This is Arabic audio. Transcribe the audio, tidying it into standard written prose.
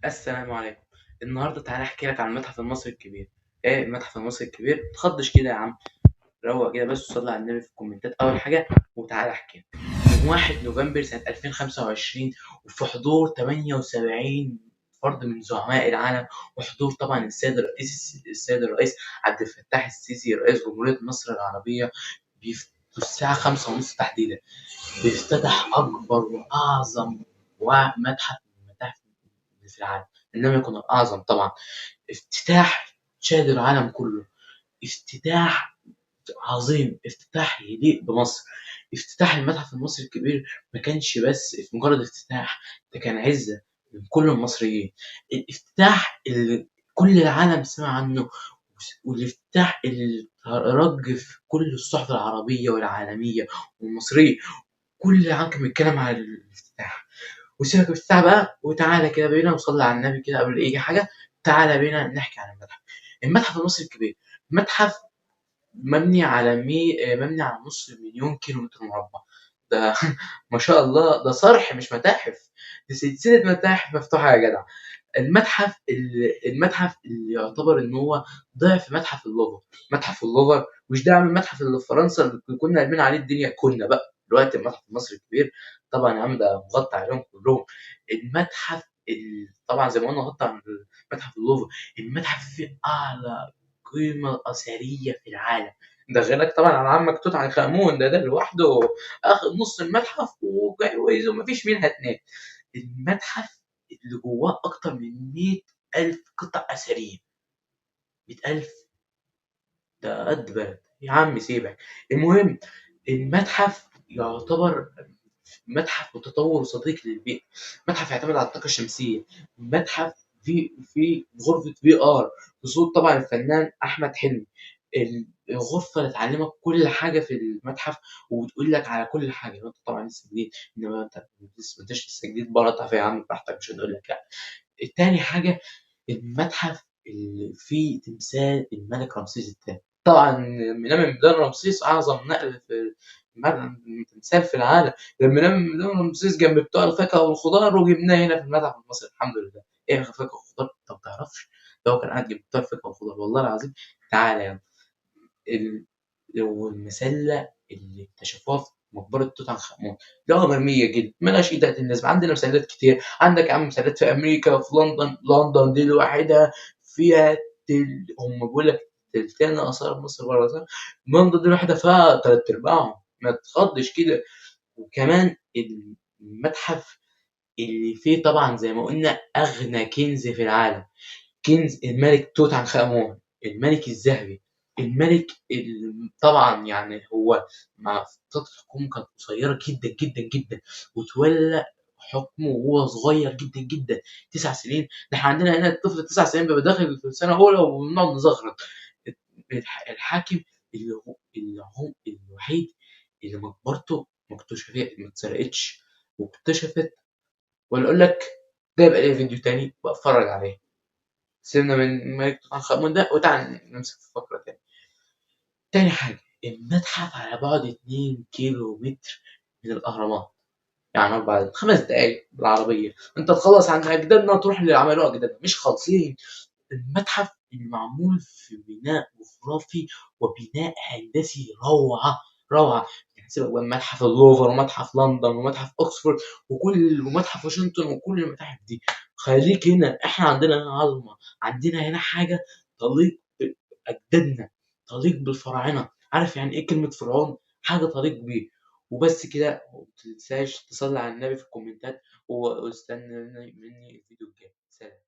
السلام عليكم. النهارده تعالى احكي لك عن المتحف المصري الكبير. ايه المتحف المصري الكبير؟ متخضش كده يا عم، روق كده بس وصلي على النبي في الكومنتات اول حاجه وتعالى احكي لك. يوم 1 نوفمبر سنه 2025 وفي حضور 78 فرد من زعماء العالم، وحضور طبعا السيد الرئيس عبد الفتاح السيسي رئيس جمهوريه مصر العربيه. في الساعه 5 ونص تحديدا بيفتتح اكبر واعظم ومتحف من المتاحف اللي في العالم، انما يكون الاعظم طبعا. افتتاح شهد العالم كله، افتتاح عظيم، افتتاح يليق بمصر. افتتاح المتحف المصري الكبير ما كانش بس في مجرد افتتاح، ده كان عزة من كل المصريين. الافتتاح اللي كل العالم سمع عنه، والافتتاح اللي رج في كل الصحف العربية والعالمية والمصرية. كل العالم كان بيتكلم على الافتتاح. وسيبك من الافتتاح بقى وتعالى كده بينا وصلي على النبي كده قبل أي حاجة. تعالى بينا نحكي عن المتحف. المتحف المصري الكبير متحف مبني على نص مليون كيلو متر مربع. ده ما شاء الله، ده صرح مش متاحف، دي سلسلة متاحف مفتوحة يا جدع. المتحف اللي يعتبر ان هو ضعف متحف اللوفر. متحف اللوفر مش ده عامل المتحف اللي في فرنسا اللي كنا قلبين عليه الدنيا كنا بقى. دلوقتي المتحف المصري الكبير طبعا يا عم ده مغطى عليهم كلهم. المتحف طبعا زي ما قلنا غطى على متحف اللوفر. المتحف فيه اعلى قيمة أثرية في العالم. ده غيرك طبعا عن عمك توت عنخ آمون، ده لوحده اخد نص المتحف ومفيش منها اتنين. المتحف اللي جواه أكتر من 100,000 قطعة أثرية. 100,000 ده قد بلد يا عم سيبك. المهم المتحف يعتبر متحف متطور وصديق للبيئة. متحف يعتمد على الطاقة الشمسية. متحف في غرفة في ار بصوت طبعا الفنان أحمد حلمي. الغرفة اللي تعلمك كل حاجة في المتحف وبتقول لك على كل حاجة. انت طبعا لسه جديد، انما انت لسه جديد بره يا عم براحتك، مش هنقول لك لا. تاني حاجة المتحف اللي فيه تمثال الملك رمسيس الثاني. طبعا من ميدان رمسيس أعظم نقل في تمثال في العالم. لما نعمل ميدان رمسيس جنب بتوع الفاكهة والخضار وجبناه هنا في المتحف المصري الحمد لله. ايه فاكهة وخضار؟ انت ما تعرفش ده هو كان قاعد جنب بتوع الفاكهة والخضار والله العظيم. تعالى يعني ال... والمسلة اللي اكتشفوها في مقبرة توت عنخ آمون لقوها مرمية جدا ملهاش إيد النسبة. عندنا مسلات كتير، عندك يا عم مسلات في أمريكا في لندن. لندن دي لوحدها فيها هم بيقول لك تلتين آثار مصر بره صح؟ لندن دي لوحدها فيها تلات أرباعهم، ما تخضش كده. وكمان المتحف اللي فيه طبعا زي ما قلنا أغنى كنز في العالم، كنز الملك توت عنخ آمون، الملك الذهبي. الملك طبعا يعني هو مع فترة حكومه كانت قصيرة جدا جدا جدا، وتولى حكمه وهو صغير جدا جدا 9 سنين. ده احنا عندنا هنا الطفل 9 سنين بيبقى داخل في السنة الأولى وبنقعد نزغرط. الحاكم اللي هو الوحيد اللي مقبرته ما اتسرقتش واكتشفت. ولا أقول لك جايب عليه فيديو تاني بتفرج عليه. سيبنا من ملك توت عنخ آمون ده وتعالى نمسك في فقرة تانية. تاني حاجة المتحف على بعد 2 كيلو متر من الأهرامات، يعني 5 دقايق بالعربية أنت تخلص عن أجدادنا تروح اللي عملوه أجدادنا مش خالصين. المتحف المعمول في بناء جغرافي وبناء هندسي روعة روعة. يعني سيبك بقى من متحف اللوفر ومتحف لندن ومتحف اوكسفورد ومتحف واشنطن وكل المتاحف دي، خليك هنا. احنا عندنا هنا عظمة، عندنا هنا حاجة تليق بأجدادنا، تليق بالفراعنة. عارف يعني ايه كلمة فرعون؟ حاجة تليق بيه. وبس كده، متنساش تصلي على النبي في الكومنتات واستنى مني الفيديو الجاي. سلام.